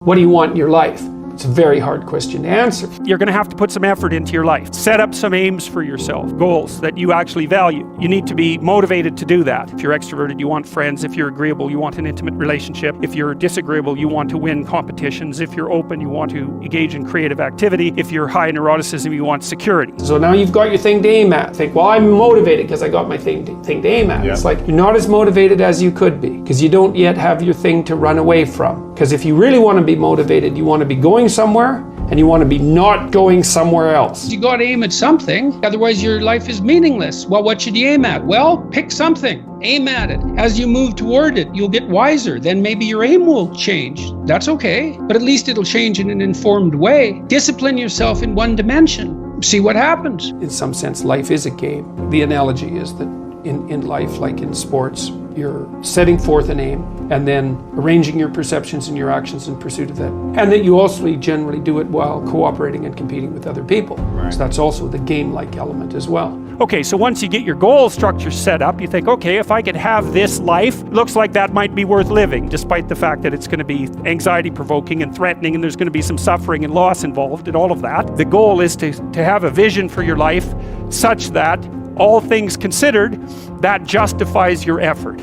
What do you want in your life? It's a very hard question to answer. You're going to have to put some effort into your life. Set up some aims for yourself, goals that you actually value. You need to be motivated to do that. If you're extroverted, you want friends. If you're agreeable, you want an intimate relationship. If you're disagreeable, you want to win competitions. If you're open, you want to engage in creative activity. If you're high in neuroticism, you want security. So now you've got your thing to aim at. Think, well, I'm motivated because I got my thing to aim at. Yeah. It's like you're not as motivated as you could be because you don't yet have your thing to run away from. Because if you really want to be motivated, you want to be going somewhere and you want to be not going somewhere else. You got to aim at something, otherwise your life is meaningless. Well, what should you aim at? Well, pick something, aim at it. As you move toward it, you'll get wiser. Then maybe your aim will change. That's okay, but at least it'll change in an informed way. Discipline yourself in one dimension. See what happens. In some sense, life is a game. The analogy is that in life, like in sports, you're setting forth an aim and then arranging your perceptions and your actions in pursuit of that. And that you also generally do it while cooperating and competing with other people. Right. So that's also the game-like element as well. Okay, so once you get your goal structure set up, you think, okay, if I could have this life, looks like that might be worth living, despite the fact that it's going to be anxiety-provoking and threatening, and there's going to be some suffering and loss involved and all of that. The goal is to have a vision for your life such that, all things considered, that justifies your effort.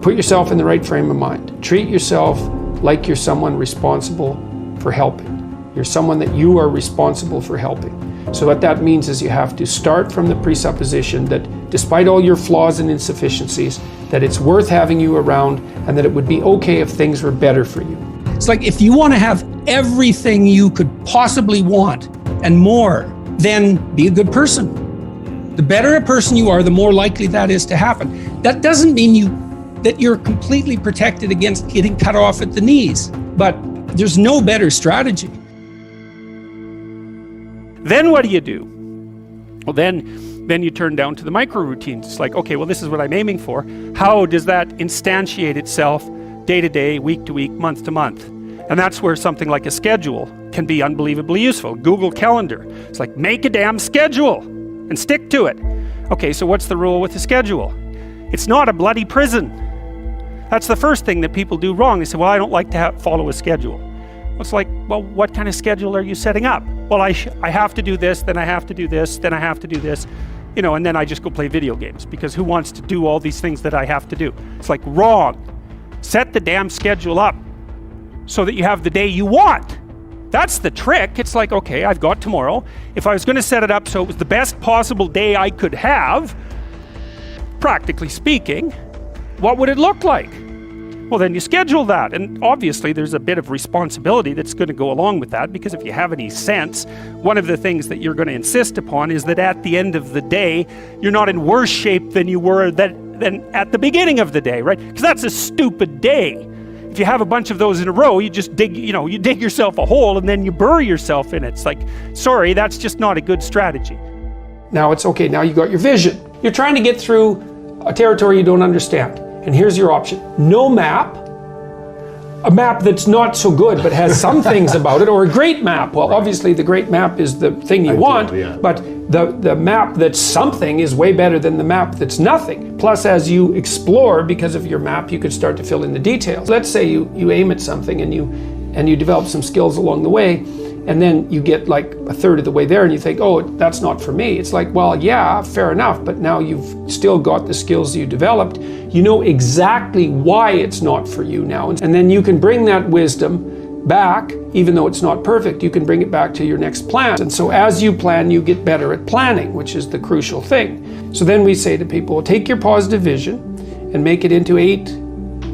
Put yourself in the right frame of mind. Treat yourself like you're someone responsible for helping. You're someone that you are responsible for helping. So what that means is you have to start from the presupposition that despite all your flaws and insufficiencies, that it's worth having you around and that it would be okay if things were better for you. It's like if you want to have everything you could possibly want and more, then be a good person. The better a person you are, the more likely that is to happen. That doesn't mean that you're completely protected against getting cut off at the knees, but there's no better strategy. Then what do? Well, then you turn down to the micro routines. It's like, okay, well, this is what I'm aiming for. How does that instantiate itself day to day, week to week, month to month? And that's where something like a schedule can be unbelievably useful. Google Calendar. It's like, make a damn schedule and stick to it. Okay, so what's the rule with the schedule? It's not a bloody prison. That's the first thing that people do wrong. They say, well, I don't like to follow a schedule. It's like, well, what kind of schedule are you setting up? Well, I have to do this, then I have to do this, then I have to do this, and then I just go play video games because who wants to do all these things that I have to do? It's like, wrong. Set the damn schedule up so that you have the day you want. That's the trick. It's like, okay, I've got tomorrow. If I was going to set it up so it was the best possible day I could have, practically speaking, what would it look like? Well, then you schedule that. And obviously there's a bit of responsibility that's going to go along with that, because if you have any sense, one of the things that you're going to insist upon is that at the end of the day, you're not in worse shape than you were than at the beginning of the day, right? Because that's a stupid day. If you have a bunch of those in a row, you just dig yourself a hole and then you bury yourself in it. It's like, sorry, that's just not a good strategy. Now it's okay, now you got your vision. You're trying to get through a territory you don't understand. And here's your option. No map, a map that's not so good but has some things about it, or a great map. Well, obviously the great map is the thing you want, but the map that's something is way better than the map that's nothing. Plus, as you explore, because of your map, you could start to fill in the details. Let's say you aim at something and you develop some skills along the way, and then you get like a third of the way there and you think, oh, that's not for me. It's like, well, yeah, fair enough, but now you've still got the skills you developed. You know exactly why it's not for you now. And then you can bring that wisdom back, even though it's not perfect, you can bring it back to your next plan. And so as you plan, you get better at planning, which is the crucial thing. So then we say to people, take your positive vision and make it into 8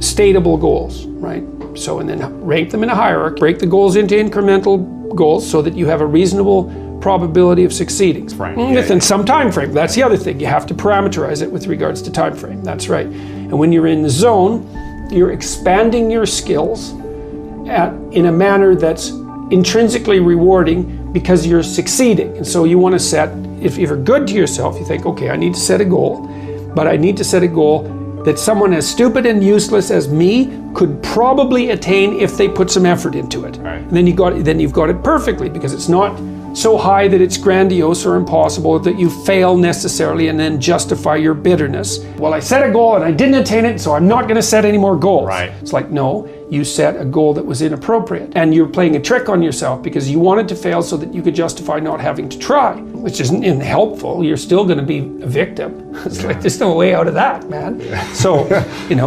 stateable goals, right? So, and then rank them in a hierarchy, break the goals into incremental goals so that you have a reasonable probability of succeeding within some time frame. That's the other thing. You have to parameterize it with regards to time frame. That's right. And when you're in the zone, you're expanding your skills in a manner that's intrinsically rewarding because you're succeeding. And so you want to set, if you're good to yourself, you think, okay, I need to set a goal, but I need to set a goal that someone as stupid and useless as me could probably attain if they put some effort into it. Right. And then you've got it perfectly, because it's not so high that it's grandiose or impossible, that you fail necessarily and then justify your bitterness. Well, I set a goal and I didn't attain it, so I'm not going to set any more goals. Right. It's like, no, you set a goal that was inappropriate. And you're playing a trick on yourself because you wanted to fail so that you could justify not having to try, which isn't helpful. You're still going to be a victim. It's like, there's no way out of that, man. So,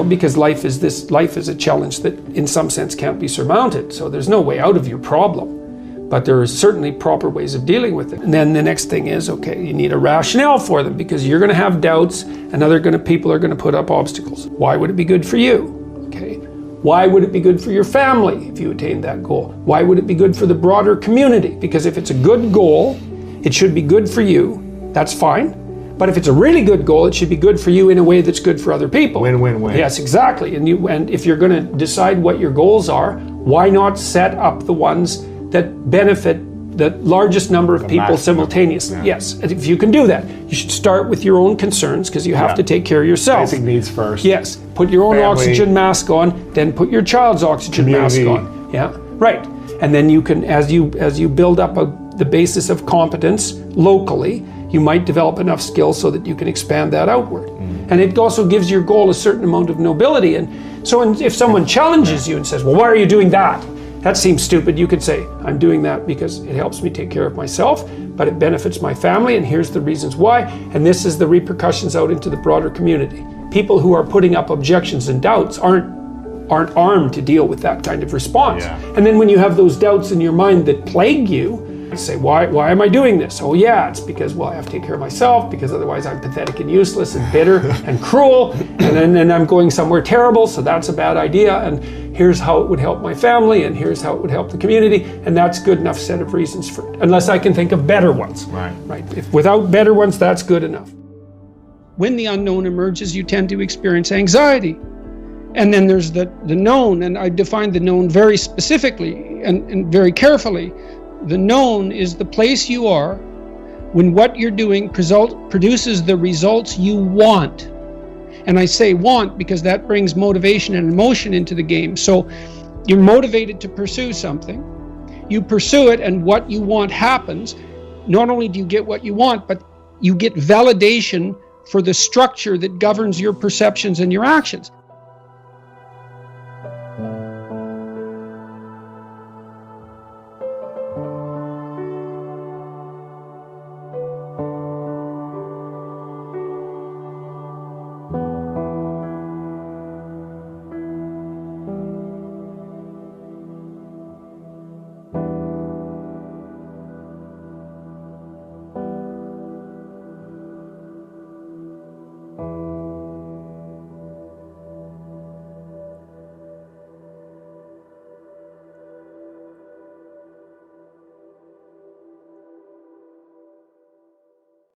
because life is a challenge that in some sense can't be surmounted. So there's no way out of your problem. But there are certainly proper ways of dealing with it. And then the next thing is, okay, you need a rationale for them, because you're going to have doubts and people are going to put up obstacles. Why would it be good for you? Okay. Why would it be good for your family if you attain that goal? Why would it be good for the broader community? Because if it's a good goal, it should be good for you. That's fine. But if it's a really good goal, it should be good for you in a way that's good for other people. Win-win-win. Yes, exactly. And if you're going to decide what your goals are, why not set up the ones that benefit the largest number of people simultaneously? Yeah. Yes, and if you can do that, you should start with your own concerns, because you have to take care of yourself. Basic needs first. Yes, put your own Family. Oxygen mask on, then put your child's oxygen Community. mask on. Yeah, right. And then you can, as you build up the basis of competence locally, you might develop enough skills so that you can expand that outward. And it also gives your goal a certain amount of nobility. And so if someone challenges you and says, well, why are you doing that? That seems stupid. You could say, I'm doing that because it helps me take care of myself, but it benefits my family, and here's the reasons why, and this is the repercussions out into the broader community. People who are putting up objections and doubts aren't armed to deal with that kind of response. Yeah. And then when you have those doubts in your mind that plague you, you say, why am I doing this? Oh yeah, it's because, well, I have to take care of myself, because otherwise I'm pathetic and useless and bitter and cruel, and then I'm going somewhere terrible, so that's a bad idea, and here's how it would help my family, and here's how it would help the community, and that's good enough set of reasons for it, unless I can think of better ones. Right. If without better ones, that's good enough. When the unknown emerges, you tend to experience anxiety. And then there's the known, and I defined the known very specifically and very carefully. The known is the place you are when what you're doing produces the results you want. And I say want because that brings motivation and emotion into the game. So you're motivated to pursue something, you pursue it, and what you want happens. Not only do you get what you want, but you get validation for the structure that governs your perceptions and your actions.